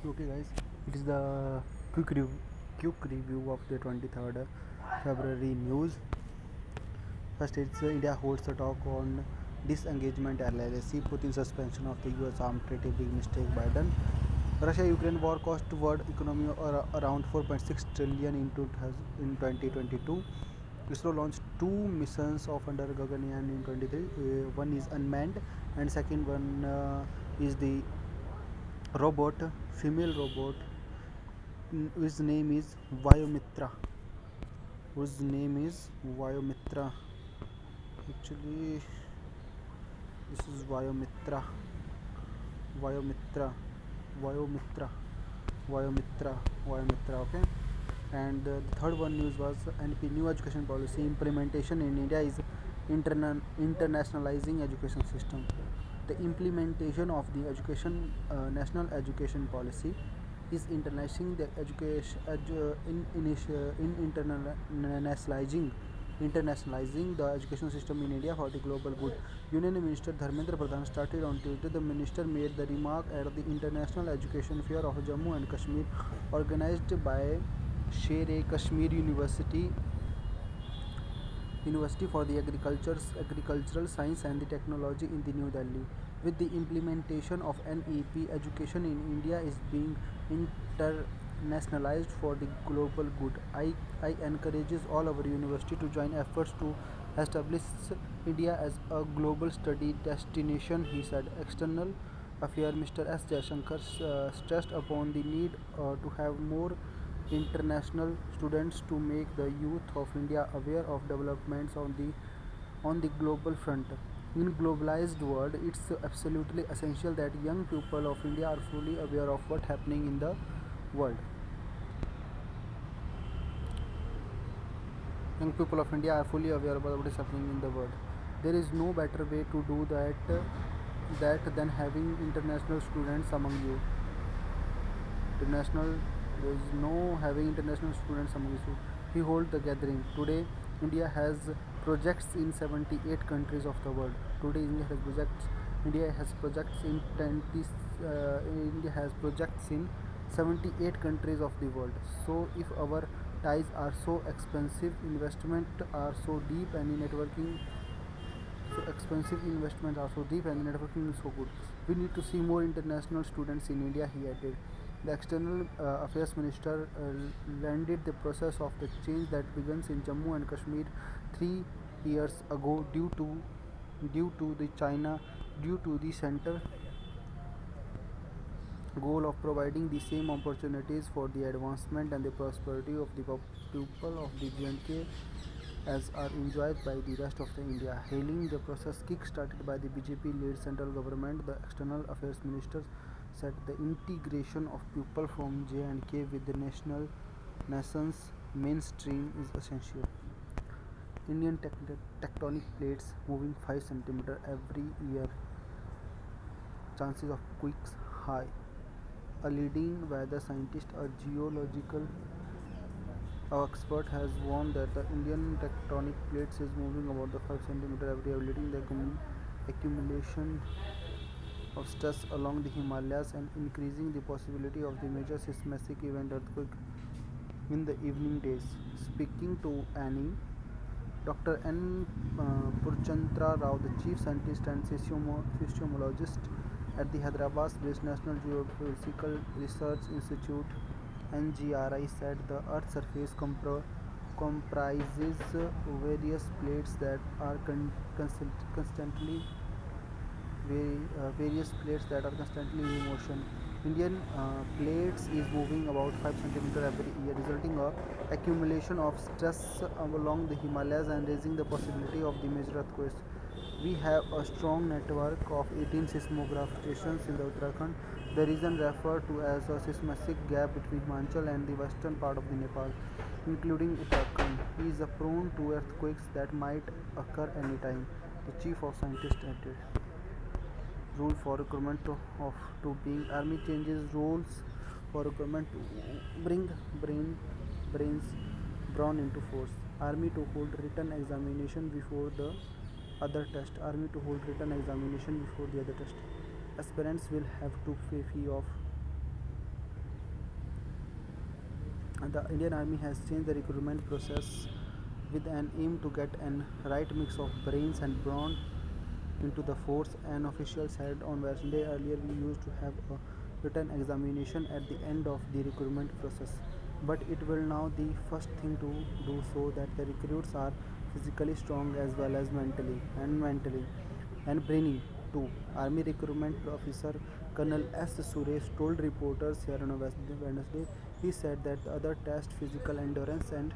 Okay, guys, it is the quick review of the 23rd February news. First, it's India holds a talk on disengagement LLC, Putin suspension of the US armed treaty, big mistake Biden. Russia-Ukraine war cost world economy around 4.6 trillion in 2022. ISRO launched two missions of under Gaganyaan in 23. One is unmanned, and second one is the robot, female robot, whose name is Vyomitra. Whose name is Vyomitra. Actually, this is Vyomitra. Vyomitra. Vyomitra. Vyomitra. Vyomitra. Okay. And the third one news was NP new education policy implementation in India is internationalizing education system. The implementation of the education national education policy is internationalizing the education system in India for the global good. Union Minister Dharmendra Pradhan started on Tuesday. The minister made the remark at the International Education Fair of Jammu and Kashmir, organized by Sher-e-Kashmir University for the Agricultural Science and the Technology in the New Delhi. With the implementation of NEP, education in India is being internationalized for the global good. I encourages all our university to join efforts to establish India as a global study destination, he said. External Affairs Mr. S. Jaishankar stressed upon the need to have more international students to make the youth of India aware of developments on the global front. In globalized world, it's absolutely essential that young people of India are fully aware of what's happening in the world. Young people of India are fully aware about what is happening in the world. There is no better way to do that than having international students among you. International, there is no having international students among you. He hold the gathering today. India has projects in 78 countries of the world. Today India has projects in 20 India has projects in 78 countries of the world. So if our ties are so expensive, investment are so deep, and networking so expensive investments are so deep, and the networking is so good. We need to see more international students in India, he added. The External Affairs Minister landed the process of the change that begins in Jammu and Kashmir 3 years ago due to the China due to the center goal of providing the same opportunities for the advancement and the prosperity of the people of the J&K as are enjoyed by the rest of the India. Hailing the process kick-started by the BJP-led central government, the External Affairs Minister said the integration of people from J&K with the nation's mainstream is essential. Indian tectonic plates moving 5 centimeters every year. Chances of quakes high. A leading weather scientist, a geological expert, has warned that the Indian tectonic plates is moving about the 5 centimeters every year, leading the accumulation of stress along the Himalayas and increasing the possibility of the major seismic event earthquake in the evening days. Speaking to Annie, Dr. N. Purchandra Rao, the chief scientist and seismologist at the Hyderabad-based National Geophysical Research Institute (NGRI), said the Earth's surface comprises various plates that are constantly in motion. Indian plates is moving about 5 centimeters every year, resulting in accumulation of stress along the Himalayas and raising the possibility of the major earthquakes. We have a strong network of 18 seismograph stations in the Uttarakhand, the region referred to as a seismic gap between Himachal and the western part of the Nepal, including Uttarakhand. He is prone to earthquakes that might occur anytime, the chief of scientists added. Rule for recruitment to being army changes rules for recruitment to bring brains brawn into force. Army to hold written examination before the other test. Army to hold written examination before the other test. Aspirants will have to pay fee of The Indian Army has changed the recruitment process with an aim to get an right mix of brains and brawn into the force. An official said on Wednesday earlier we used to have a written examination at the end of the recruitment process, but it will now the first thing to do so that the recruits are physically strong as well as mentally and brainy too. Army recruitment officer Colonel S. Suresh told reporters here on Wednesday. He said that the other test physical endurance and